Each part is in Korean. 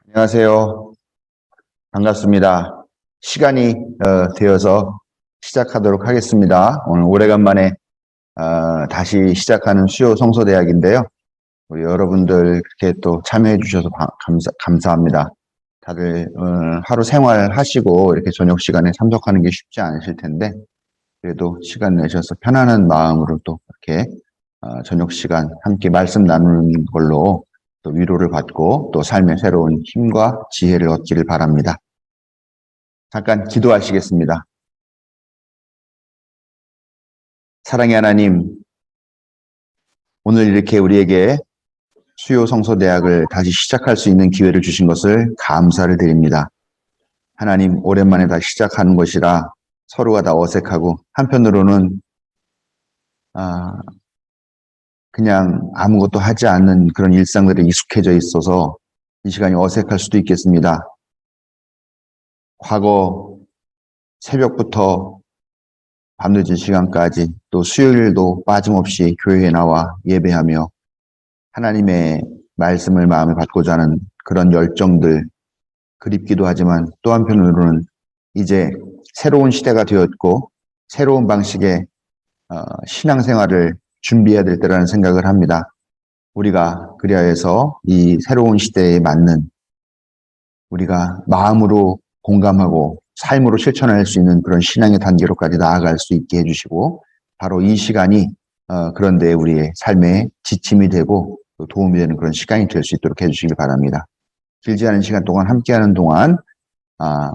안녕하세요. 반갑습니다. 시간이 되어서 시작하도록 하겠습니다. 오늘 오래간만에 다시 시작하는 수요 성서대학인데요. 우리 여러분들 그렇게 또 참여해 주셔서 감사합니다. 다들 하루 생활 하시고 이렇게 저녁 시간에 참석하는 게 쉽지 않으실 텐데 그래도 시간 내셔서 편안한 마음으로 또 이렇게 저녁 시간 함께 말씀 나누는 걸로 또 위로를 받고 또 삶의 새로운 힘과 지혜를 얻기를 바랍니다. 잠깐 기도하시겠습니다. 사랑의 하나님, 오늘 이렇게 우리에게 수요 성서대학을 다시 시작할 수 있는 기회를 주신 것을 감사를 드립니다. 하나님, 오랜만에 다시 시작하는 것이라 서로가 다 어색하고 한편으로는 그냥 아무것도 하지 않는 그런 일상들에 익숙해져 있어서 이 시간이 어색할 수도 있겠습니다. 과거 새벽부터 밤늦은 시간까지 또 수요일도 빠짐없이 교회에 나와 예배하며 하나님의 말씀을 마음에 받고자 하는 그런 열정들 그립기도 하지만 또 한편으로는 이제 새로운 시대가 되었고 새로운 방식의 신앙생활을 준비해야 될 때라는 생각을 합니다. 우리가 그리하여서 이 새로운 시대에 맞는 우리가 마음으로 공감하고 삶으로 실천할 수 있는 그런 신앙의 단계로까지 나아갈 수 있게 해주시고 바로 이 시간이 그런데 우리의 삶에 지침이 되고 또 도움이 되는 그런 시간이 될 수 있도록 해주시길 바랍니다. 길지 않은 시간 동안 함께하는 동안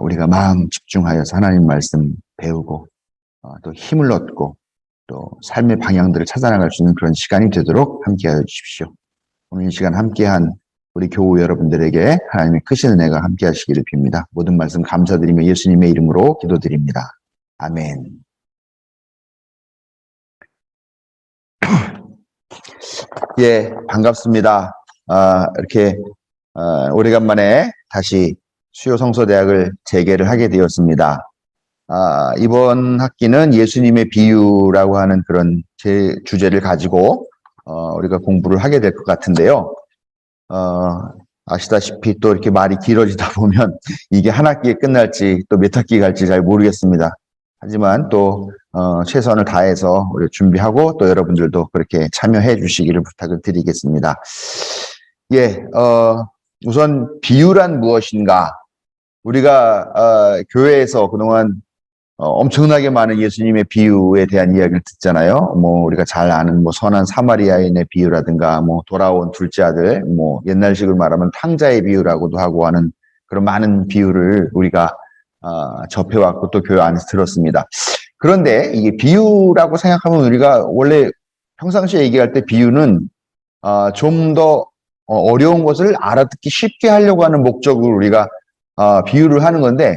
우리가 마음 집중하여서 하나님 말씀 배우고 또 힘을 얻고 또 삶의 방향들을 찾아나갈 수 있는 그런 시간이 되도록 함께하여 주십시오. 오늘 이 시간 함께한 우리 교우 여러분들에게 하나님의 크신 은혜가 함께하시기를 빕니다. 모든 말씀 감사드리며 예수님의 이름으로 기도드립니다. 아멘. 예, 반갑습니다. 이렇게 오래간만에 다시 수요 성서대학을 재개를 하게 되었습니다. 이번 학기는 예수님의 비유라고 하는 그런 주제를 가지고 우리가 공부를 하게 될 것 같은데요. 아시다시피 또 이렇게 말이 길어지다 보면 이게 한 학기에 끝날지 또 몇 학기 갈지 잘 모르겠습니다. 하지만 또 최선을 다해서 우리 준비하고 또 여러분들도 그렇게 참여해 주시기를 부탁을 드리겠습니다. 예, 우선 비유란 무엇인가? 우리가 교회에서 그동안 엄청나게 많은 예수님의 비유에 대한 이야기를 듣잖아요. 뭐 우리가 잘 아는 뭐 선한 사마리아인의 비유라든가 뭐 돌아온 둘째 아들, 뭐 옛날식으로 말하면 탕자의 비유라고도 하고 하는 그런 많은 비유를 우리가 접해왔고 또 교회 안에서 들었습니다. 그런데 이게 비유라고 생각하면 우리가 원래 평상시에 얘기할 때 비유는 좀 더 어려운 것을 알아듣기 쉽게 하려고 하는 목적으로 우리가 비유를 하는 건데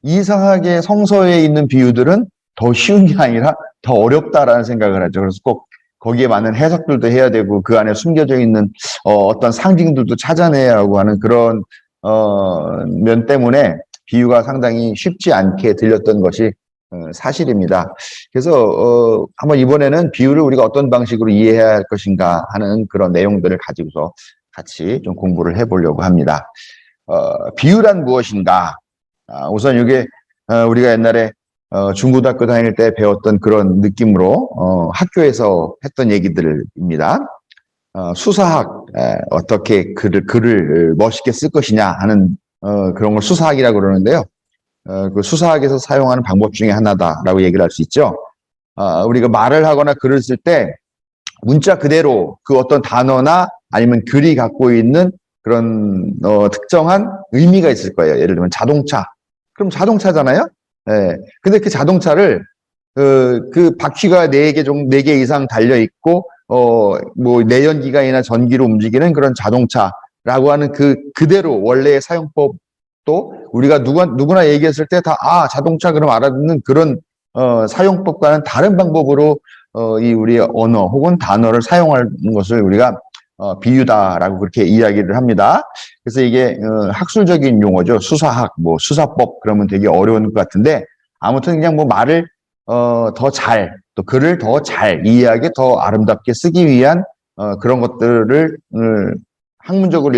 이상하게 성서에 있는 비유들은 더 쉬운 게 아니라 더 어렵다라는 생각을 하죠. 그래서 꼭 거기에 맞는 해석들도 해야 되고 그 안에 숨겨져 있는 어떤 상징들도 찾아내야 하고 하는 그런 면 때문에 비유가 상당히 쉽지 않게 들렸던 것이 사실입니다. 그래서 한번 이번에는 비유를 우리가 어떤 방식으로 이해해야 할 것인가 하는 그런 내용들을 가지고서 같이 좀 공부를 해보려고 합니다. 비유란 무엇인가? 우선 이게 우리가 옛날에 중고등학교 다닐 때 배웠던 그런 느낌으로 학교에서 했던 얘기들입니다. 수사학 어떻게 글을 멋있게 쓸 것이냐 하는 그런 걸 수사학이라고 그러는데요. 그 수사학에서 사용하는 방법 중에 하나다라고 얘기를 할 수 있죠. 우리가 말을 하거나 글을 쓸 때 문자 그대로 그 어떤 단어나 아니면 글이 갖고 있는 그런 특정한 의미가 있을 거예요. 예를 들면 자동차. 그럼 자동차잖아요. 예. 근데 그 자동차를 그 바퀴가 4개 이상 달려 있고 뭐 내연기관이나 전기로 움직이는 그런 자동차라고 하는 그대로 원래의 사용법도 우리가 누구나 얘기했을 때 다 자동차 그럼 알아듣는 그런 사용법과는 다른 방법으로 이 우리의 언어 혹은 단어를 사용하는 것을 우리가 비유다라고 그렇게 이야기를 합니다. 그래서 이게 학술적인 용어죠. 수사학, 뭐 수사법 그러면 되게 어려운 것 같은데 아무튼 그냥 뭐 말을 더 잘, 또 글을 더 잘 이해하게 더 아름답게 쓰기 위한 그런 것들을 학문적으로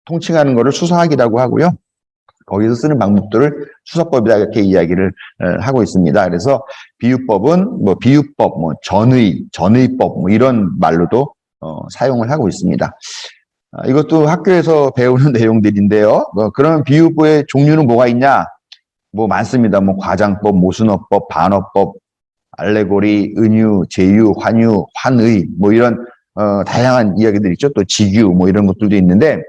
통칭하는 것을 수사학이라고 하고요. 거기서 쓰는 방법들을 수사법이다 이렇게 이야기를 하고 있습니다. 그래서 비유법은 뭐 비유법, 뭐 전의법 뭐 이런 말로도 사용을 하고 있습니다. 이것도 학교에서 배우는 내용들인데요. 그러면 비유법의 종류는 뭐가 있냐? 뭐 많습니다. 뭐 과장법, 모순어법, 반어법, 알레고리, 은유, 제유, 환유, 환의 뭐 이런 다양한 이야기들 있죠. 또 직유 뭐 이런 것들도 있는데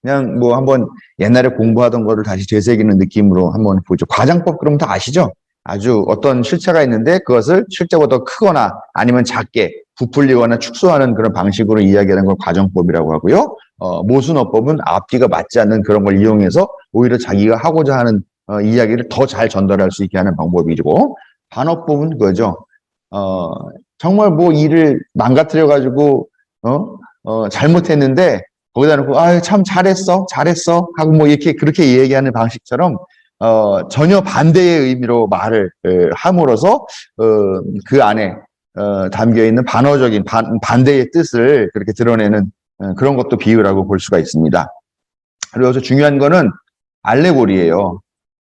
그냥 뭐 한번 옛날에 공부하던 거를 다시 되새기는 느낌으로 한번 보죠. 과장법 그러면 다 아시죠? 아주 어떤 실체가 있는데 그것을 실제보다 크거나 아니면 작게 부풀리거나 축소하는 그런 방식으로 이야기하는 걸 과정법이라고 하고요. 모순어법은 앞뒤가 맞지 않는 그런 걸 이용해서 오히려 자기가 하고자 하는 이야기를 더 잘 전달할 수 있게 하는 방법이고, 반어법은 그거죠. 정말 뭐 일을 망가뜨려 가지고 잘못했는데 거기다 놓고 아유 참 잘했어 하고 뭐 이렇게 그렇게 얘기하는 방식처럼 전혀 반대의 의미로 말을 함으로써 그 안에 담겨 있는 반어적인 반대의 뜻을 그렇게 드러내는 그런 것도 비유라고 볼 수가 있습니다. 그래서 중요한 거는 알레고리예요.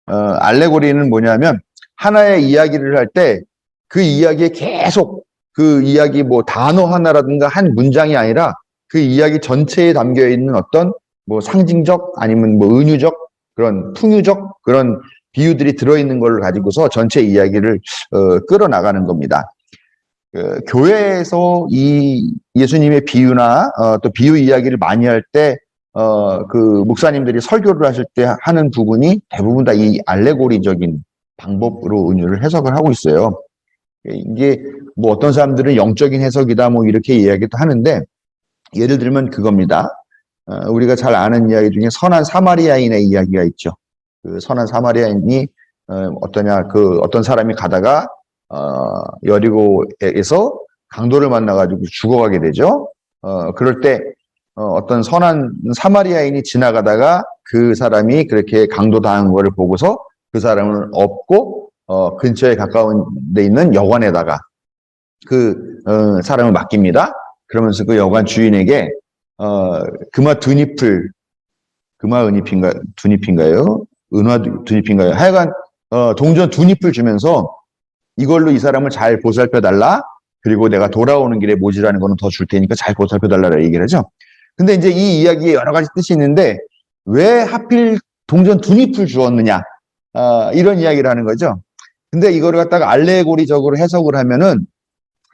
알레고리는 뭐냐면 하나의 이야기를 할 때 그 이야기에 계속 그 이야기 뭐 단어 하나라든가 한 문장이 아니라 그 이야기 전체에 담겨 있는 어떤 뭐 상징적 아니면 뭐 은유적 그런 풍유적 그런 비유들이 들어있는 걸 가지고서 전체 이야기를 끌어나가는 겁니다. 교회에서 이 예수님의 비유나 또 비유 이야기를 많이 할 때 그 목사님들이 설교를 하실 때 하는 부분이 대부분 다 이 알레고리적인 방법으로 은유를 해석을 하고 있어요. 이게 뭐 어떤 사람들은 영적인 해석이다 뭐 이렇게 이야기도 하는데 예를 들면 그겁니다. 우리가 잘 아는 이야기 중에 선한 사마리아인의 이야기가 있죠. 그 선한 사마리아인이 어떠냐, 그 어떤 사람이 가다가 여리고에서 강도를 만나가지고 죽어가게 되죠. 그럴 때 어떤 선한 사마리아인이 지나가다가 그 사람이 그렇게 강도당한 거를 보고서 그 사람을 업고 근처에 가까운 데 있는 여관에다가 그 사람을 맡깁니다. 그러면서 그 여관 주인에게 금화 두잎을 금화 은잎인가 두잎인가요? 은화 두잎인가요? 하여간 동전 두잎을 주면서 이걸로 이 사람을 잘 보살펴 달라. 그리고 내가 돌아오는 길에 모지라는 거는 더 줄 테니까 잘 보살펴 달라고 얘기를 하죠. 근데 이제 이 이야기에 여러 가지 뜻이 있는데 왜 하필 동전 두잎을 주었느냐? 이런 이야기를 하는 거죠. 근데 이거를 갖다가 알레고리적으로 해석을 하면은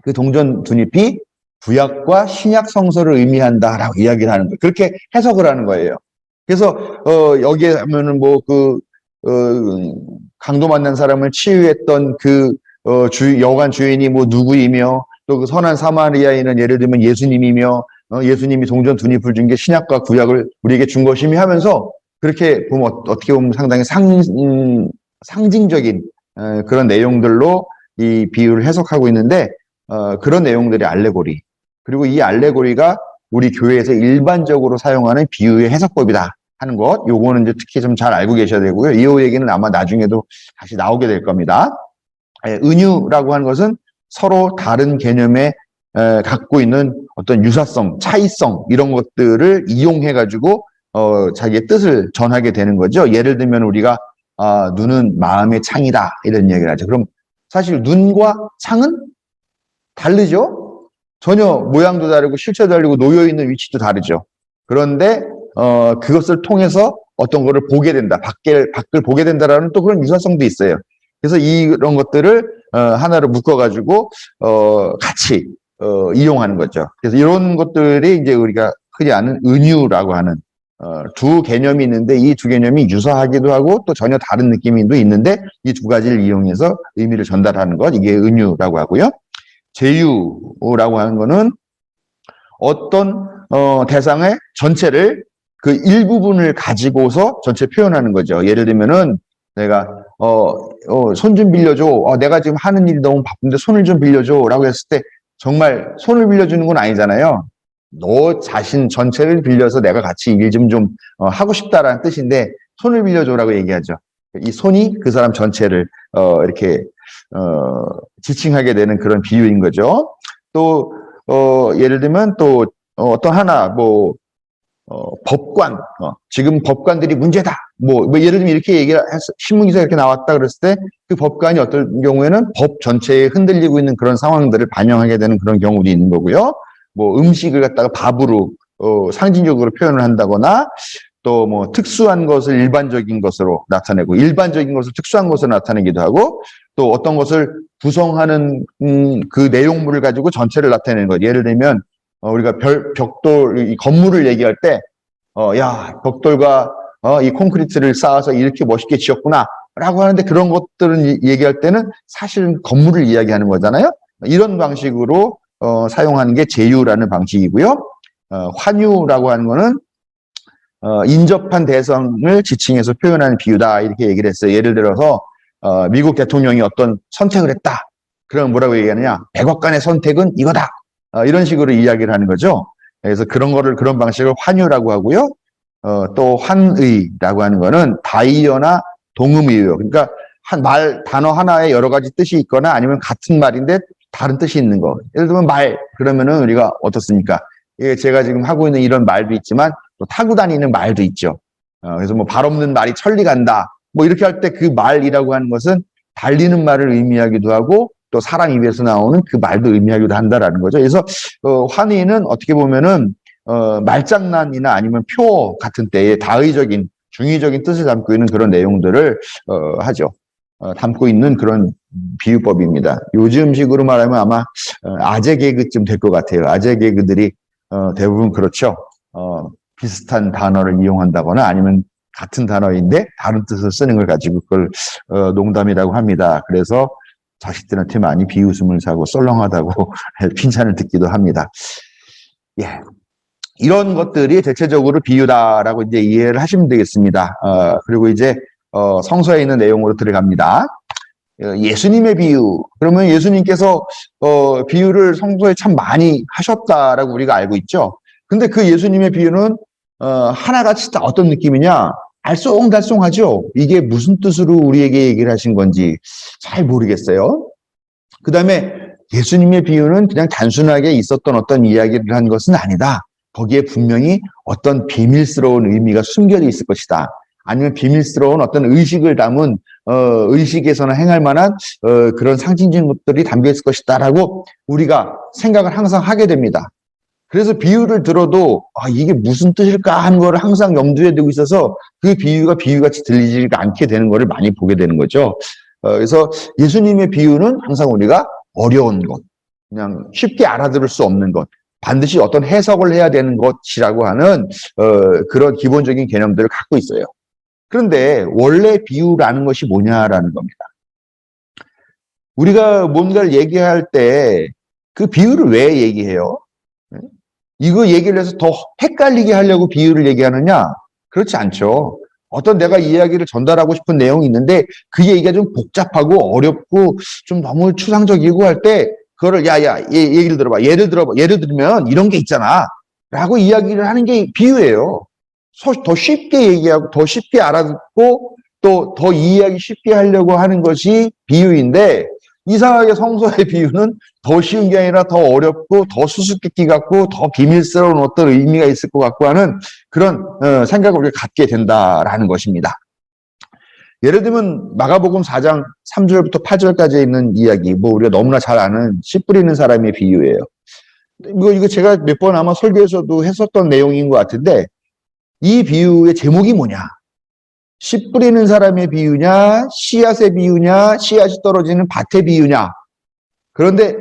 그 동전 두잎이 구약과 신약 성서를 의미한다라고 이야기를 하는 거예요. 그렇게 해석을 하는 거예요. 그래서 여기에 하면은 뭐 그 강도 만난 사람을 치유했던 그 여관 주인이 뭐 누구이며 또 그 선한 사마리아인은 예를 들면 예수님이며 예수님이 동전 두잎을 준 게 신약과 구약을 우리에게 준 것이며 하면서 그렇게 보면 어떻게 보면 상당히 상징적인 그런 내용들로 이 비유를 해석하고 있는데 그런 내용들이 알레고리. 그리고 이 알레고리가 우리 교회에서 일반적으로 사용하는 비유의 해석법이다 하는 것. 요거는 이제 특히 좀 잘 알고 계셔야 되고요. 이 얘기는 아마 나중에도 다시 나오게 될 겁니다. 은유라고 하는 것은 서로 다른 개념에 갖고 있는 어떤 유사성, 차이성 이런 것들을 이용해 가지고 자기의 뜻을 전하게 되는 거죠. 예를 들면 우리가 눈은 마음의 창이다 이런 이야기를 하죠. 그럼 사실 눈과 창은 다르죠. 전혀 모양도 다르고 실체도 다르고 놓여 있는 위치도 다르죠. 그런데 그것을 통해서 어떤 거를 보게 된다, 밖을 보게 된다라는 또 그런 유사성도 있어요. 그래서 이런 것들을 하나로 묶어가지고 같이 이용하는 거죠. 그래서 이런 것들이 이제 우리가 흔히 아는 은유라고 하는 두 개념이 있는데 이 두 개념이 유사하기도 하고 또 전혀 다른 느낌도 있는데 이 두 가지를 이용해서 의미를 전달하는 것 이게 은유라고 하고요. 제유라고 하는 거는 어떤 대상의 전체를 그 일부분을 가지고서 전체 표현하는 거죠. 예를 들면은 내가 손 좀 빌려줘. 내가 지금 하는 일이 너무 바쁜데 손을 좀 빌려줘라고 했을 때 정말 손을 빌려주는 건 아니잖아요. 너 자신 전체를 빌려서 내가 같이 일 좀 하고 싶다라는 뜻인데 손을 빌려줘라고 얘기하죠. 이 손이 그 사람 전체를 이렇게 지칭하게 되는 그런 비유인 거죠. 또 예를 들면 또 어떤 하나 뭐 법관, 지금 법관들이 문제다. 뭐 예를 들면 이렇게 신문기사 이렇게 나왔다 그랬을 때 그 법관이 어떤 경우에는 법 전체에 흔들리고 있는 그런 상황들을 반영하게 되는 그런 경우도 있는 거고요. 뭐 음식을 갖다가 밥으로, 상징적으로 표현을 한다거나 또 뭐 특수한 것을 일반적인 것으로 나타내고 일반적인 것을 특수한 것으로 나타내기도 하고 또 어떤 것을 구성하는 그 내용물을 가지고 전체를 나타내는 것. 예를 들면 우리가 벽돌, 이 건물을 얘기할 때 야, 벽돌과 이 콘크리트를 쌓아서 이렇게 멋있게 지었구나 라고 하는데 그런 것들은 얘기할 때는 사실은 건물을 이야기하는 거잖아요. 이런 방식으로 사용하는 게 제유라는 방식이고요. 환유라고 하는 거는 인접한 대상을 지칭해서 표현하는 비유다 이렇게 얘기를 했어요. 예를 들어서 미국 대통령이 어떤 선택을 했다. 그럼 뭐라고 얘기하느냐? 100억 간의 선택은 이거다. 이런 식으로 이야기를 하는 거죠. 그래서 그런 방식을 환유라고 하고요. 또 환의라고 하는 거는 다이어나 동음의어요. 그러니까 단어 하나에 여러 가지 뜻이 있거나 아니면 같은 말인데 다른 뜻이 있는 거. 예를 들면 말, 그러면은 우리가 어떻습니까? 제가 지금 하고 있는 이런 말도 있지만 또 타고 다니는 말도 있죠. 그래서 뭐 발 없는 말이 천리 간다. 뭐 이렇게 할 때 그 말이라고 하는 것은 달리는 말을 의미하기도 하고 또 사람 입에서 나오는 그 말도 의미하기도 한다라는 거죠. 그래서 환희는 어떻게 보면은 말장난이나 아니면 표 같은 때에 다의적인 중의적인 뜻을 담고 있는 그런 내용들을 하죠. 담고 있는 그런 비유법입니다. 요즘식으로 말하면 아마 아재 개그쯤 될 것 같아요. 아재 개그들이 대부분 그렇죠. 비슷한 단어를 이용한다거나 아니면 같은 단어인데 다른 뜻을 쓰는 걸 가지고 그걸 농담이라고 합니다. 그래서 자식들한테 많이 비웃음을 사고 썰렁하다고 핀찬을 듣기도 합니다. 예. 이런 것들이 대체적으로 비유다라고 이제 이해를 하시면 되겠습니다. 그리고 이제 성서에 있는 내용으로 들어갑니다. 예수님의 비유. 그러면 예수님께서 비유를 성서에 참 많이 하셨다라고 우리가 알고 있죠. 근데 그 예수님의 비유는 하나같이 다 어떤 느낌이냐? 알쏭달쏭하죠. 이게 무슨 뜻으로 우리에게 얘기를 하신 건지 잘 모르겠어요. 그 다음에 예수님의 비유는 그냥 단순하게 있었던 어떤 이야기를 한 것은 아니다. 거기에 분명히 어떤 비밀스러운 의미가 숨겨져 있을 것이다. 아니면 비밀스러운 어떤 의식을 담은 의식에서는 행할 만한 그런 상징적인 것들이 담겨 있을 것이다라고 우리가 생각을 항상 하게 됩니다. 그래서 비유를 들어도 이게 무슨 뜻일까 하는 거를 항상 염두에 두고 있어서 그 비유가 비유같이 들리지가 않게 되는 거를 많이 보게 되는 거죠. 그래서 예수님의 비유는 항상 우리가 어려운 것, 그냥 쉽게 알아들을 수 없는 것, 반드시 어떤 해석을 해야 되는 것이라고 하는 그런 기본적인 개념들을 갖고 있어요. 그런데 원래 비유라는 것이 뭐냐라는 겁니다. 우리가 뭔가를 얘기할 때 그 비유를 왜 얘기해요? 이거 얘기를 해서 더 헷갈리게 하려고 비유를 얘기하느냐? 그렇지 않죠. 어떤 내가 이야기를 전달하고 싶은 내용이 있는데 그 얘기가 좀 복잡하고 어렵고 좀 너무 추상적이고 할 때 그거를 얘기를 들어봐. 예를 들면 이런 게 있잖아. 라고 이야기를 하는 게 비유예요. 더 쉽게 얘기하고 더 쉽게 알아듣고 또 더 이해하기 쉽게 하려고 하는 것이 비유인데 이상하게 성서의 비유는 더 쉬운 게 아니라 더 어렵고 더 수수께끼 같고 더 비밀스러운 어떤 의미가 있을 것 같고 하는 그런 생각을 우리가 갖게 된다라는 것입니다. 예를 들면 마가복음 4장 3절부터 8절까지 있는 이야기, 뭐 우리가 너무나 잘 아는 씨 뿌리는 사람의 비유예요. 이거 제가 몇 번 아마 설교에서도 했었던 내용인 것 같은데 이 비유의 제목이 뭐냐? 씨 뿌리는 사람의 비유냐, 씨앗의 비유냐, 씨앗이 떨어지는 밭의 비유냐. 그런데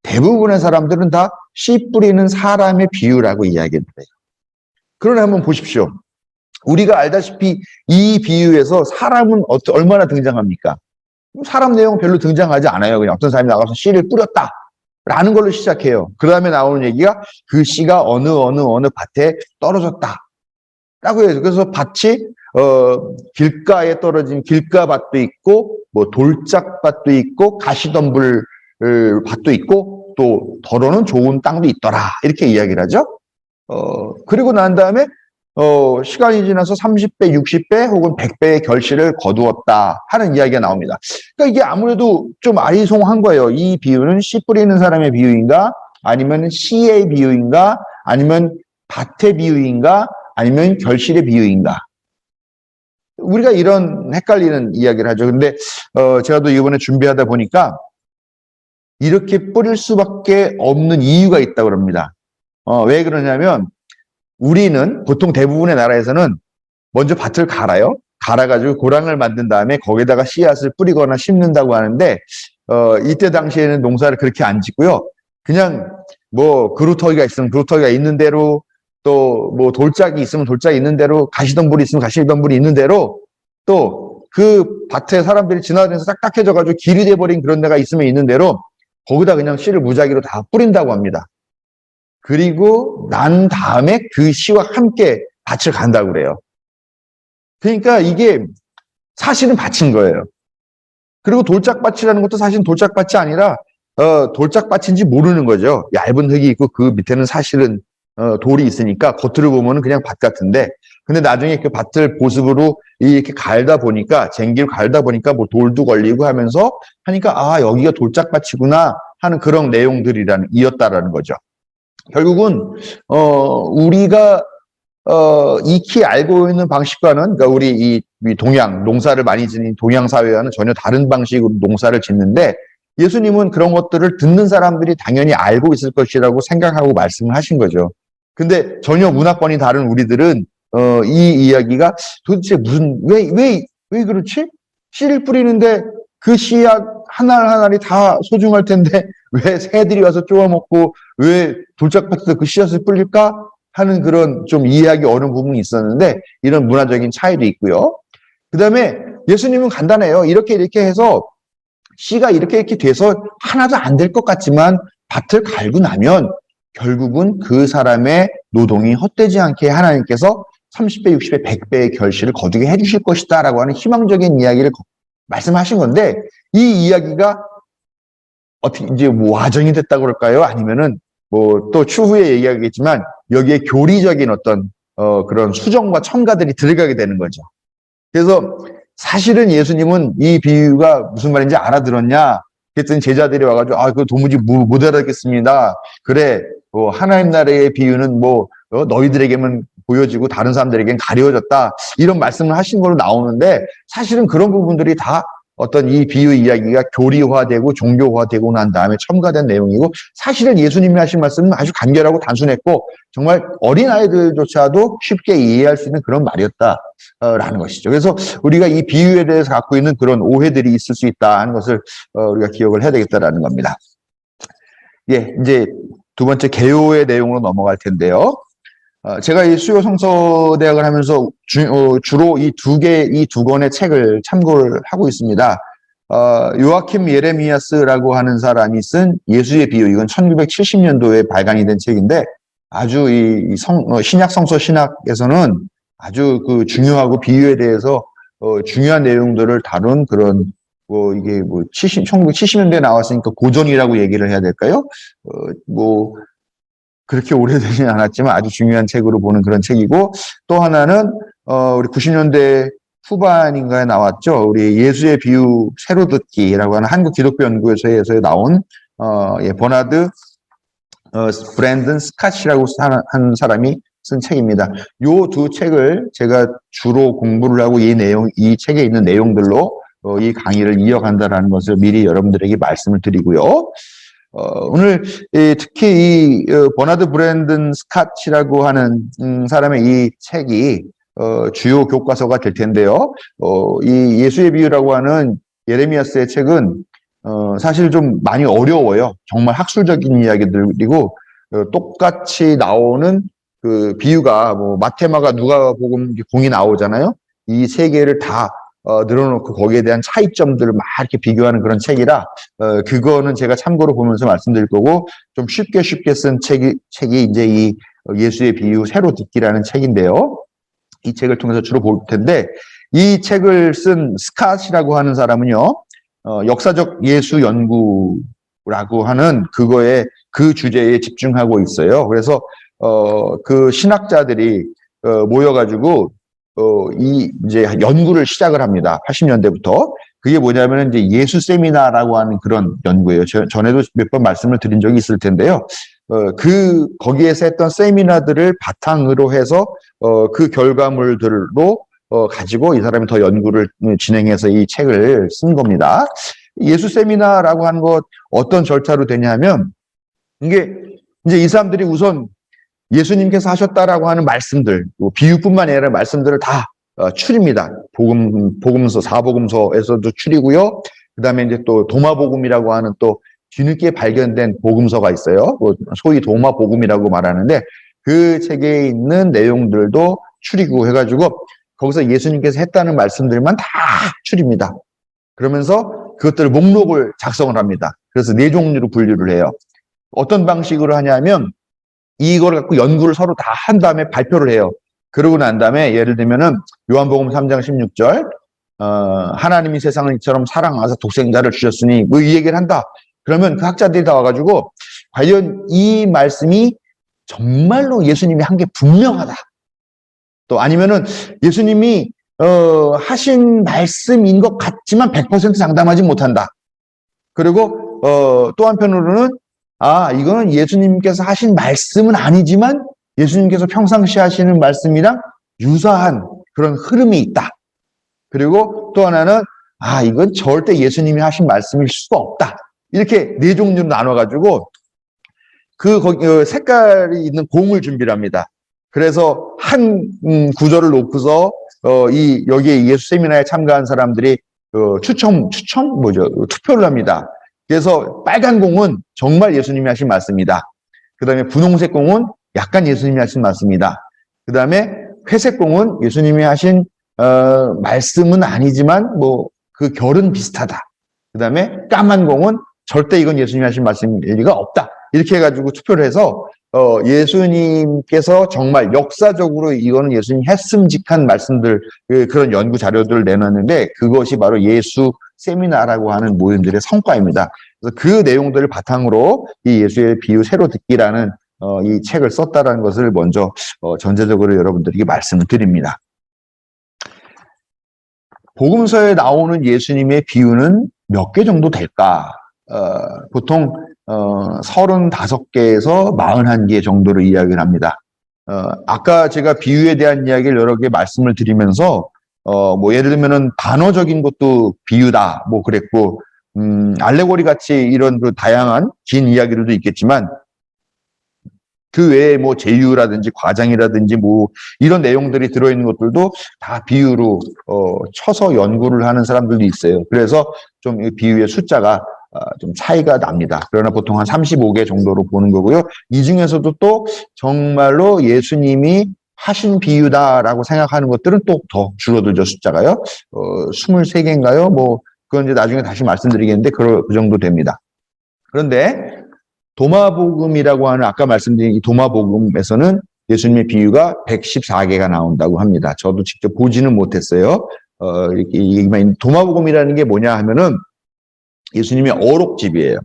대부분의 사람들은 다 씨 뿌리는 사람의 비유라고 이야기해요. 그러나 한번 보십시오. 우리가 알다시피 이 비유에서 사람은 얼마나 등장합니까? 사람 내용 별로 등장하지 않아요. 그냥 어떤 사람이 나가서 씨를 뿌렸다. 라는 걸로 시작해요. 그 다음에 나오는 얘기가 그 씨가 어느 밭에 떨어졌다. 라고 해요. 그래서 밭이 길가에 떨어진 길가밭도 있고 뭐 돌짝밭도 있고 가시덤불 밭도 있고 또 더러는 좋은 땅도 있더라 이렇게 이야기를 하죠. 그리고 난 다음에 시간이 지나서 30배, 60배 혹은 100배의 결실을 거두었다 하는 이야기가 나옵니다. 그러니까 이게 아무래도 좀 아리송한 거예요. 이 비유는 씨 뿌리는 사람의 비유인가 아니면 씨의 비유인가 아니면 밭의 비유인가 아니면 결실의 비유인가? 우리가 이런 헷갈리는 이야기를 하죠. 근데 제가 또 이번에 준비하다 보니까 이렇게 뿌릴 수밖에 없는 이유가 있다고 합니다. 왜 그러냐면 우리는 보통 대부분의 나라에서는 먼저 밭을 갈아요. 갈아가지고 고랑을 만든 다음에 거기다가 씨앗을 뿌리거나 심는다고 하는데 이때 당시에는 농사를 그렇게 안 짓고요. 그냥 뭐 그루터기가 있으면 그루터기가 있는 대로 또 뭐 돌짝이 있으면 돌짝이 있는 대로 가시덤불이 있으면 가시덤불이 있는 대로 또 그 밭에 사람들이 지나다니면서 딱딱해져가지고 길이 돼버린 그런 데가 있으면 있는 대로 거기다 그냥 씨를 무작위로 다 뿌린다고 합니다. 그리고 난 다음에 그 씨와 함께 밭을 간다고 그래요. 그러니까 이게 사실은 밭인 거예요. 그리고 돌짝밭이라는 것도 사실은 돌짝밭이 아니라 돌짝밭인지 모르는 거죠. 얇은 흙이 있고 그 밑에는 사실은 돌이 있으니까 겉으로 보면은 그냥 밭 같은데, 근데 나중에 그 밭을 보습으로 이렇게 갈다 보니까, 쟁기로 갈다 보니까 뭐 돌도 걸리고 하면서 하니까 아, 여기가 돌짝밭이구나 하는 그런 내용들이라는 이었다라는 거죠. 결국은 우리가 익히 알고 있는 방식과는, 그러니까 우리 이 동양, 농사를 많이 짓는 동양 사회와는 전혀 다른 방식으로 농사를 짓는데, 예수님은 그런 것들을 듣는 사람들이 당연히 알고 있을 것이라고 생각하고 말씀을 하신 거죠. 근데 전혀 문화권이 다른 우리들은 이 이야기가 도대체 왜 그렇지? 씨를 뿌리는데 그 씨앗 하나하나이 다 소중할 텐데 왜 새들이 와서 쪼아먹고 왜 돌짝밭에서 그 씨앗을 뿌릴까? 하는 그런 좀 이해하기 어려운 부분이 있었는데, 이런 문화적인 차이도 있고요. 그 다음에 예수님은 간단해요. 이렇게 해서 씨가 이렇게 돼서 하나도 안 될 것 같지만 밭을 갈고 나면 결국은 그 사람의 노동이 헛되지 않게 하나님께서 30배, 60배, 100배의 결실을 거두게 해주실 것이다 라고 하는 희망적인 이야기를 말씀하신 건데, 이 이야기가 어떻게 이제 뭐 와정이 됐다고 그럴까요? 아니면은 뭐 또 추후에 얘기하겠지만 여기에 교리적인 어떤 그런 수정과 첨가들이 들어가게 되는 거죠. 그래서 사실은 예수님은 이 비유가 무슨 말인지 알아들었냐? 그랬더니 제자들이 와가지고 그거 도무지 못 알아듣겠습니다. 그래, 하나님 나라의 비유는 너희들에게만 보여지고 다른 사람들에게는 가려졌다. 이런 말씀을 하신 걸로 나오는데, 사실은 그런 부분들이 다 어떤 이 비유 이야기가 교리화되고 종교화되고 난 다음에 첨가된 내용이고, 사실은 예수님이 하신 말씀은 아주 간결하고 단순했고 정말 어린아이들조차도 쉽게 이해할 수 있는 그런 말이었다라는 것이죠. 그래서 우리가 이 비유에 대해서 갖고 있는 그런 오해들이 있을 수 있다 하는 것을 우리가 기억을 해야 되겠다라는 겁니다. 예, 이제 두 번째 개요의 내용으로 넘어갈 텐데요. 제가 이 수요 성서대학을 하면서 주로 이 두 권의 책을 참고를 하고 있습니다. 요아킴 예레미야스라고 하는 사람이 쓴 예수의 비유, 이건 1970년도에 발간이 된 책인데, 아주 신약 성서 신학에서는 아주 그 중요하고 비유에 대해서 중요한 내용들을 다룬 그런 이게 1970년대에 나왔으니까 고전이라고 얘기를 해야 될까요? 그렇게 오래되지는 않았지만 아주 중요한 책으로 보는 그런 책이고, 또 하나는 우리 90년대 후반인가에 나왔죠. 우리 예수의 비유 새로 듣기라고 하는 한국 기독교 연구소에서 나온 버나드 브랜든 스캇이라고 하는 사람이 쓴 책입니다. 요 두 책을 제가 주로 공부를 하고 이 책에 있는 내용들로 이 강의를 이어간다라는 것을 미리 여러분들에게 말씀을 드리고요. 오늘 특히 이 버나드 브랜든 스캇이라고 하는 사람의 이 책이 주요 교과서가 될 텐데요. 이 예수의 비유라고 하는 예레미야스의 책은 사실 좀 많이 어려워요. 정말 학술적인 이야기들이고 똑같이 나오는 그 비유가 마태, 마가, 누가복음 공이 나오잖아요. 이 세 개를 다 늘어놓고 거기에 대한 차이점들을 막 이렇게 비교하는 그런 책이라 그거는 제가 참고로 보면서 말씀드릴 거고, 좀 쉽게 쓴 책이 이제 이 예수의 비유 새로 듣기라는 책인데요. 이 책을 통해서 주로 볼 텐데, 이 책을 쓴 스캇이라고 하는 사람은요, 역사적 예수 연구라고 하는 그 주제에 집중하고 있어요. 그래서 그 신학자들이 모여가지고 이제 연구를 시작을 합니다. 80년대부터. 그게 뭐냐면 이제 예수 세미나라고 하는 그런 연구예요. 전에도 몇 번 말씀을 드린 적이 있을 텐데요. 거기에서 했던 세미나들을 바탕으로 해서, 그 결과물들로, 가지고 이 사람이 더 연구를 진행해서 이 책을 쓴 겁니다. 예수 세미나라고 하는 것 어떤 절차로 되냐면, 이게 이제 이 사람들이 우선 예수님께서 하셨다라고 하는 말씀들, 비유뿐만 아니라 말씀들을 다 추립니다. 복음서, 사복음서에서도 추리고요. 그 다음에 이제 또 도마복음이라고 하는 또 뒤늦게 발견된 복음서가 있어요. 소위 도마복음이라고 말하는데 그 책에 있는 내용들도 추리고 해가지고 거기서 예수님께서 했다는 말씀들만 다 추립니다. 그러면서 그것들 목록을 작성을 합니다. 그래서 네 종류로 분류를 해요. 어떤 방식으로 하냐면 이걸 갖고 연구를 서로 다 한 다음에 발표를 해요. 그러고 난 다음에 예를 들면은 요한복음 3장 16절 하나님이 세상을 이처럼 사랑하사 독생자를 주셨으니 뭐 이 얘기를 한다. 그러면 그 학자들이 다 와가지고 과연 이 말씀이 정말로 예수님이 한 게 분명하다. 또 아니면은 예수님이 하신 말씀인 것 같지만 100% 장담하지 못한다. 그리고 또 한편으로는 이거는 예수님께서 하신 말씀은 아니지만 예수님께서 평상시 하시는 말씀이랑 유사한 그런 흐름이 있다. 그리고 또 하나는 이건 절대 예수님이 하신 말씀일 수가 없다. 이렇게 네 종류로 나눠가지고 그 색깔이 있는 공을 준비를 합니다. 그래서 한 구절을 놓고서 여기에 예수 세미나에 참가한 사람들이 투표를 합니다. 그래서 빨간 공은 정말 예수님이 하신 말씀이다. 그 다음에 분홍색 공은 약간 예수님이 하신 말씀이다. 그 다음에 회색 공은 예수님이 하신 말씀은 아니지만 그 결은 비슷하다. 그 다음에 까만 공은 절대 이건 예수님이 하신 말씀일 리가 없다. 이렇게 해가지고 투표를 해서 예수님께서 정말 역사적으로 이거는 예수님 했음직한 말씀들, 그런 연구 자료들을 내놨는데 그것이 바로 예수 세미나라고 하는 모임들의 성과입니다. 그래서 그 내용들을 바탕으로 이 예수의 비유 새로 듣기라는 이 책을 썼다라는 것을 먼저 전제적으로 여러분들에게 말씀을 드립니다. 복음서에 나오는 예수님의 비유는 몇 개 정도 될까? 보통 35개에서 41개 정도로 이야기를 합니다. 아까 제가 비유에 대한 이야기를 여러 개 말씀을 드리면서 예를 들면은 단어적인 것도 비유다 그랬고 알레고리 같이 이런 그 다양한 긴 이야기들도 있겠지만 그 외에 제유라든지 과장이라든지 이런 내용들이 들어있는 것들도 다 비유로 쳐서 연구를 하는 사람들도 있어요. 그래서 좀 이 비유의 숫자가 좀 차이가 납니다. 그러나 보통 한 35개 정도로 보는 거고요. 이 중에서도 또 정말로 예수님이 하신 비유다라고 생각하는 것들은 또 더 줄어들죠, 숫자가요. 23개인가요? 그건 이제 나중에 다시 말씀드리겠는데 그 정도 됩니다. 그런데 도마복음이라고 하는 아까 말씀드린 이 도마복음에서는 예수님의 비유가 114개가 나온다고 합니다. 저도 직접 보지는 못했어요. 도마복음이라는 게 뭐냐 하면은 예수님의 어록집이에요.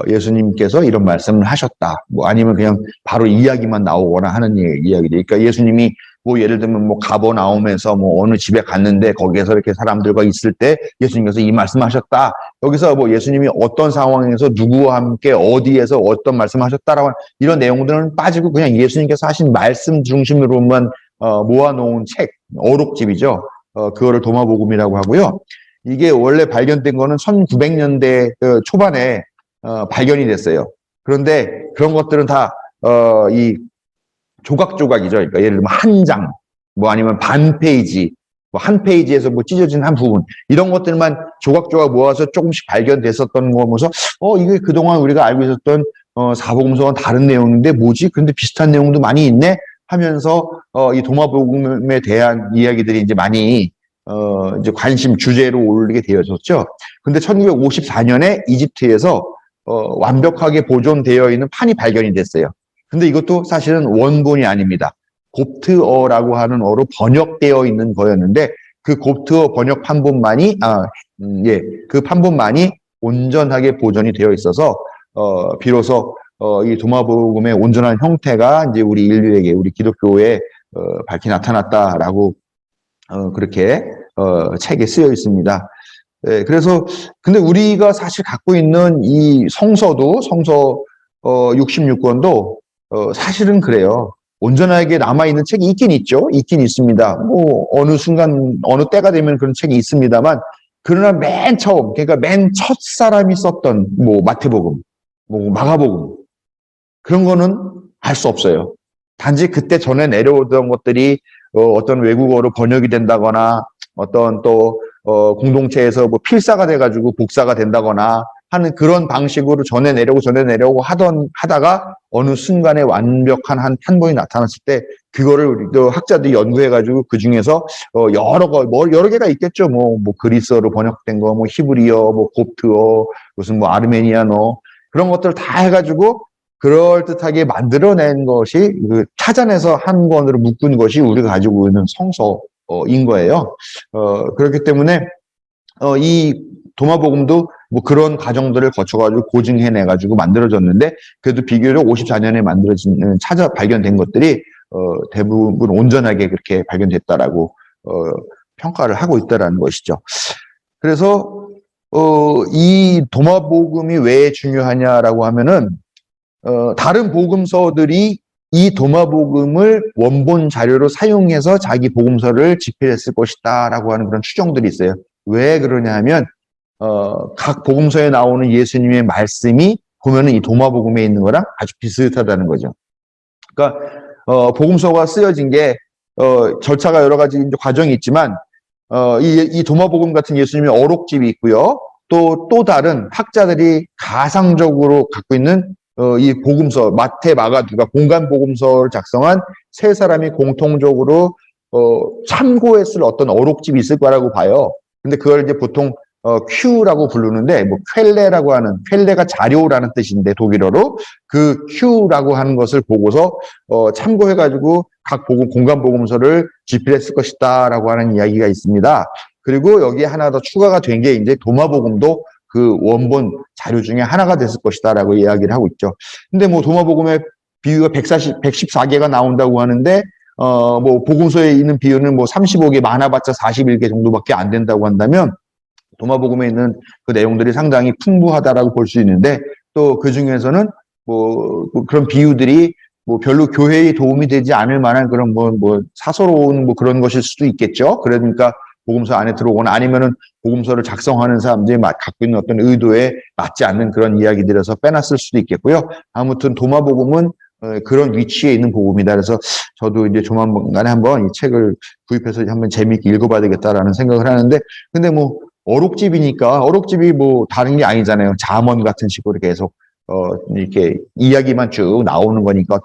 예수님께서 이런 말씀을 하셨다. 아니면 그냥 바로 이야기만 나오거나 하는 이야기들. 그러니까 예수님이 예를 들면 가버나움에서 어느 집에 갔는데 거기에서 이렇게 사람들과 있을 때 예수님께서 이 말씀하셨다. 여기서 예수님이 어떤 상황에서 누구와 함께 어디에서 어떤 말씀하셨다라고 하는 이런 내용들은 빠지고 그냥 예수님께서 하신 말씀 중심으로만 모아놓은 책, 어록집이죠. 그거를 도마복음이라고 하고요. 이게 원래 발견된 거는 1900년대 초반에 발견이 됐어요. 그런데 그런 것들은 다 이 조각조각이죠. 그러니까 예를 들면 한 장, 아니면 반 페이지, 한 페이지에서 찢어진 한 부분 이런 것들만 조각조각 모아서 조금씩 발견됐었던 거면서 이게 그동안 우리가 알고 있었던 사복음서와 다른 내용인데 뭐지? 근데 비슷한 내용도 많이 있네 하면서 이 도마복음에 대한 이야기들이 이제 많이 이제 관심 주제로 올리게 되어졌죠. 근데 1954년에 이집트에서 완벽하게 보존되어 있는 판이 발견이 됐어요. 근데 이것도 사실은 원본이 아닙니다. 곱트어라고 하는 어로 번역되어 있는 거였는데 그 곱트어 번역 판본만이 그 판본만이 온전하게 보존이 되어 있어서 비로소 이 도마복음의 온전한 형태가 이제 우리 인류에게 우리 기독교에 밝히 나타났다라고 그렇게 책에 쓰여 있습니다. 그래서 근데 우리가 사실 갖고 있는 이 성서 66권도 사실은 그래요. 온전하게 남아있는 책이 있긴 있죠. 있긴 있습니다. 뭐 어느 순간 어느 때가 되면 그런 책이 있습니다만 그러나 맨 처음 그러니까 맨 첫 사람이 썼던 뭐 마태복음, 뭐 마가복음 그런 거는 알 수 없어요. 단지 그때 전에 내려오던 것들이 어떤 외국어로 번역이 된다거나 어떤 또 공동체에서 뭐 필사가 돼가지고 복사가 된다거나 하는 그런 방식으로 전해 내려오고 하다가 어느 순간에 완벽한 한 편본이 나타났을 때 그거를 우리 또 학자들이 연구해가지고 그 중에서 여러 개가 있겠죠. 뭐 그리스어로 번역된 거, 뭐 히브리어, 뭐 곱트어, 무슨 뭐 아르메니아어 그런 것들 다 해가지고 그럴듯하게 만들어낸 것이 찾아내서 한 권으로 묶은 것이 우리가 가지고 있는 성서인 거예요. 그렇기 때문에 이 도마복음도 뭐 그런 과정들을 거쳐가지고 고증해내가지고 만들어졌는데 그래도 비교적 54년에 만들어진 발견된 것들이 대부분 온전하게 그렇게 발견됐다라고 평가를 하고 있다라는 것이죠. 그래서 이 도마복음이 왜 중요하냐라고 하면은 다른 복음서들이 이 도마복음을 원본 자료로 사용해서 자기 복음서를 집필했을 것이다라고 하는 그런 추정들이 있어요. 왜 그러냐 하면 각 복음서에 나오는 예수님의 말씀이 보면은 이 도마복음에 있는 거랑 아주 비슷하다는 거죠. 그러니까 복음서가 쓰여진 게 절차가 여러 가지 과정이 있지만 이 도마복음 같은 예수님의 어록집이 있고요. 또 다른 학자들이 가상적으로 갖고 있는 이 복음서 마태, 마가, 누가 공간 복음서를 작성한 세 사람이 공통적으로 참고했을 어떤 어록집이 있을 거라고 봐요. 근데 그걸 이제 보통 Q라고 부르는데 뭐 퀼레라고 하는 퀼레가 자료라는 뜻인데 독일어로 그 Q라고 하는 것을 보고서 참고해가지고 각 공간 복음서를 집필했을 것이다라고 하는 이야기가 있습니다. 그리고 여기에 하나 더 추가가 된 게 이제 도마복음도 그 원본 자료 중에 하나가 됐을 것이다라고 이야기를 하고 있죠. 근데 뭐 도마복음의 비유가 114개가 나온다고 하는데 뭐 복음서에 있는 비유는 뭐 35개 많아봤자 41개 정도밖에 안 된다고 한다면 도마복음에 있는 그 내용들이 상당히 풍부하다라고 볼 수 있는데 또 그 중에서는 뭐 그런 비유들이 뭐 별로 교회에 도움이 되지 않을 만한 그런 뭐 사서로운 뭐 그런 것일 수도 있겠죠. 그러니까 복음서 안에 들어오거나 아니면은 복음서를 작성하는 사람들이 갖고 있는 어떤 의도에 맞지 않는 그런 이야기들에서 빼놨을 수도 있겠고요. 아무튼 도마복음은 그런 위치에 있는 복음이다. 그래서 저도 이제 조만간에 한번 이 책을 구입해서 한번 재미있게 읽어봐야 되겠다라는 생각을 하는데, 근데 뭐 어록집이 뭐 다른 게 아니잖아요. 잠언 같은 식으로 계속 이렇게 이야기만 쭉 나오는 거니까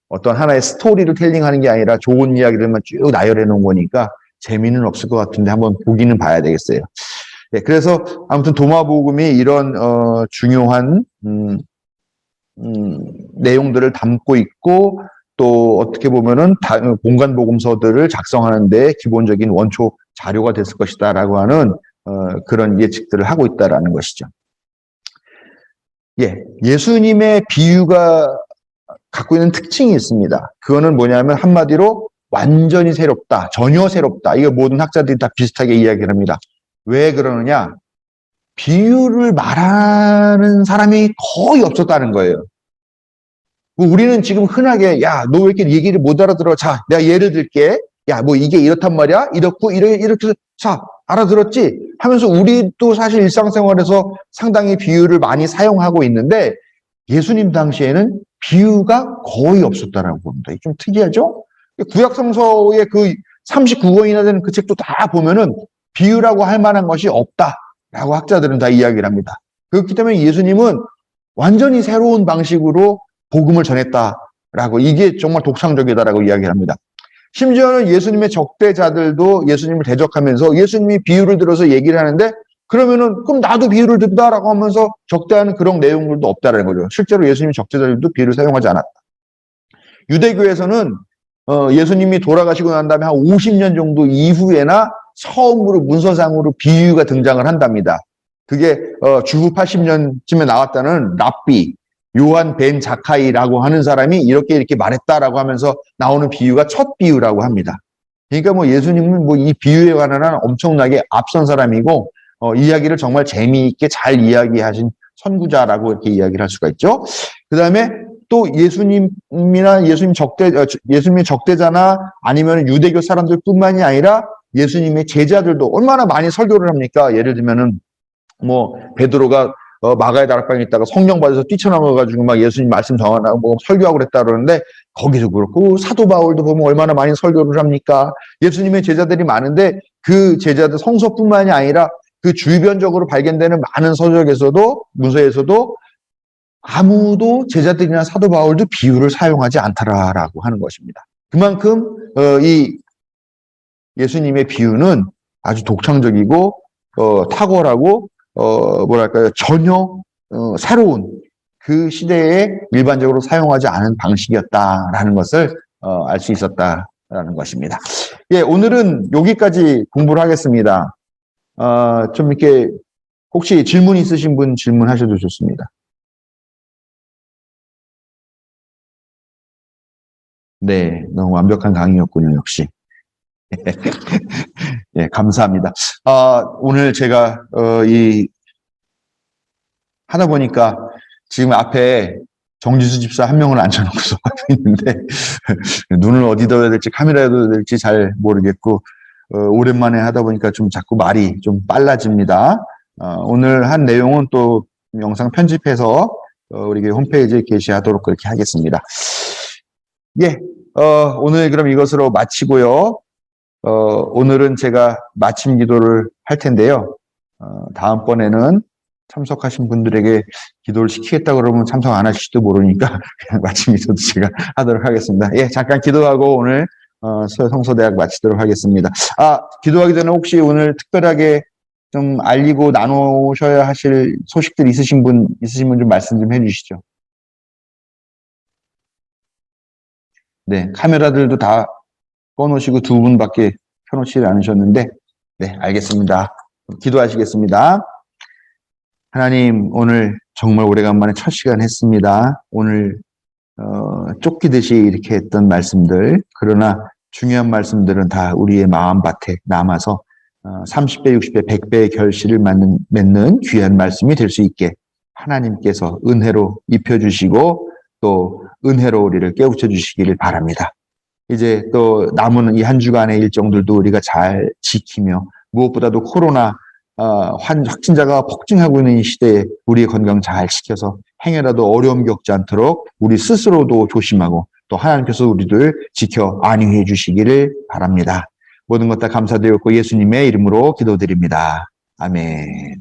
어떤 하나의 스토리를 텔링하는 게 아니라 좋은 이야기들만 쭉 나열해 놓은 거니까 재미는 없을 것 같은데 한번 보기는 봐야 되겠어요. 네, 그래서 아무튼 도마복음이 이런 중요한 내용들을 담고 있고 또 어떻게 보면은 공간 복음서들을 작성하는데 기본적인 원초 자료가 됐을 것이다라고 하는 그런 예측들을 하고 있다라는 것이죠. 예수님의 비유가 갖고 있는 특징이 있습니다. 그거는 뭐냐면 한마디로 완전히 새롭다, 전혀 새롭다. 이거 모든 학자들이 다 비슷하게 이야기를 합니다. 왜 그러느냐? 비유를 말하는 사람이 거의 없었다는 거예요. 우리는 지금 흔하게 야, 너 왜 이렇게 얘기를 못 알아들어? 자, 내가 예를 들게. 야, 뭐 이게 이렇단 말이야? 이렇게 자, 알아들었지? 하면서 우리도 사실 일상생활에서 상당히 비유를 많이 사용하고 있는데 예수님 당시에는 비유가 거의 없었다라고 봅니다. 좀 특이하죠? 구약성서의 그 39권이나 되는 그 책도 다 보면은 비유라고 할 만한 것이 없다라고 학자들은 다 이야기를 합니다. 그렇기 때문에 예수님은 완전히 새로운 방식으로 복음을 전했다라고, 이게 정말 독창적이다라고 이야기를 합니다. 심지어는 예수님의 적대자들도 예수님을 대적하면서 예수님이 비유를 들어서 얘기를 하는데 그러면은 그럼 나도 비유를 든다라고 하면서 적대하는 그런 내용들도 없다라는 거죠. 실제로 예수님 적대자들도 비유를 사용하지 않았다. 유대교에서는 예수님이 돌아가시고 난 다음에 한 50년 정도 이후에나 처음으로 문서상으로 비유가 등장을 한답니다. 그게 주후 80년쯤에 나왔다는 랍비 요한 벤 자카이라고 하는 사람이 이렇게 말했다라고 하면서 나오는 비유가 첫 비유라고 합니다. 그러니까 뭐 예수님은 뭐 이 비유에 관한 한 엄청나게 앞선 사람이고 이야기를 정말 재미있게 잘 이야기하신 선구자라고 이렇게 이야기를 할 수가 있죠. 그 다음에 또 예수님이나 예수님의 적대자나 아니면 유대교 사람들뿐만이 아니라 예수님의 제자들도 얼마나 많이 설교를 합니까? 예를 들면은 뭐 베드로가 마가의 다락방에 있다가 성령 받아서 뛰쳐나와가지고 막 예수님 말씀 전하고 뭐 설교하고 그랬다 그러는데 거기서 그렇고 사도 바울도 보면 얼마나 많이 설교를 합니까? 예수님의 제자들이 많은데 그 제자들 성서뿐만이 아니라 그 주변적으로 발견되는 많은 서적에서도 문서에서도 아무도 제자들이나 사도 바울도 비유를 사용하지 않더라라고 하는 것입니다. 그만큼 이 예수님의 비유는 아주 독창적이고 탁월하고 뭐랄까요 전혀 새로운 그 시대에 일반적으로 사용하지 않은 방식이었다라는 것을 알 수 있었다라는 것입니다. 예, 오늘은 여기까지 공부를 하겠습니다. 좀 이렇게 혹시 질문 있으신 분 질문하셔도 좋습니다. 네, 너무 완벽한 강의였군요, 역시. 예, 감사합니다. 오늘 제가 하다 보니까 지금 앞에 정지수 집사 한 명을 앉혀놓고서 하고 있는데 눈을 어디다 둬야 될지 카메라에 둬야 될지 잘 모르겠고 오랜만에 하다 보니까 좀 자꾸 말이 좀 빨라집니다. 오늘 한 내용은 또 영상 편집해서 우리 홈페이지에 게시하도록 그렇게 하겠습니다. 예, 오늘 그럼 이것으로 마치고요. 오늘은 제가 마침 기도를 할 텐데요. 다음번에는 참석하신 분들에게 기도를 시키겠다 그러면 참석 안 하실지도 모르니까 그냥 마침 기도도 제가 하도록 하겠습니다. 예, 잠깐 기도하고 오늘 성서대학 마치도록 하겠습니다. 기도하기 전에 혹시 오늘 특별하게 좀 알리고 나누셔야 하실 소식들 있으신 분 좀 말씀 좀 해주시죠. 네, 카메라들도 다 꺼놓으시고 두 분밖에 켜놓지 않으셨는데, 네, 알겠습니다. 기도하시겠습니다. 하나님, 오늘 정말 오래간만에 첫 시간 했습니다. 오늘 쫓기듯이 이렇게 했던 말씀들, 그러나 중요한 말씀들은 다 우리의 마음밭에 남아서 30배, 60배, 100배의 결실을 맺는 귀한 말씀이 될 수 있게 하나님께서 은혜로 입혀주시고 또 은혜로 우리를 깨우쳐 주시기를 바랍니다. 이제 또 남은 이 한 주간의 일정들도 우리가 잘 지키며 무엇보다도 코로나 확진자가 폭증하고 있는 이 시대에 우리의 건강 잘 지켜서 행여라도 어려움 겪지 않도록 우리 스스로도 조심하고 또 하나님께서 우리들 지켜 안위해 주시기를 바랍니다. 모든 것 다 감사드렸고 예수님의 이름으로 기도드립니다. 아멘.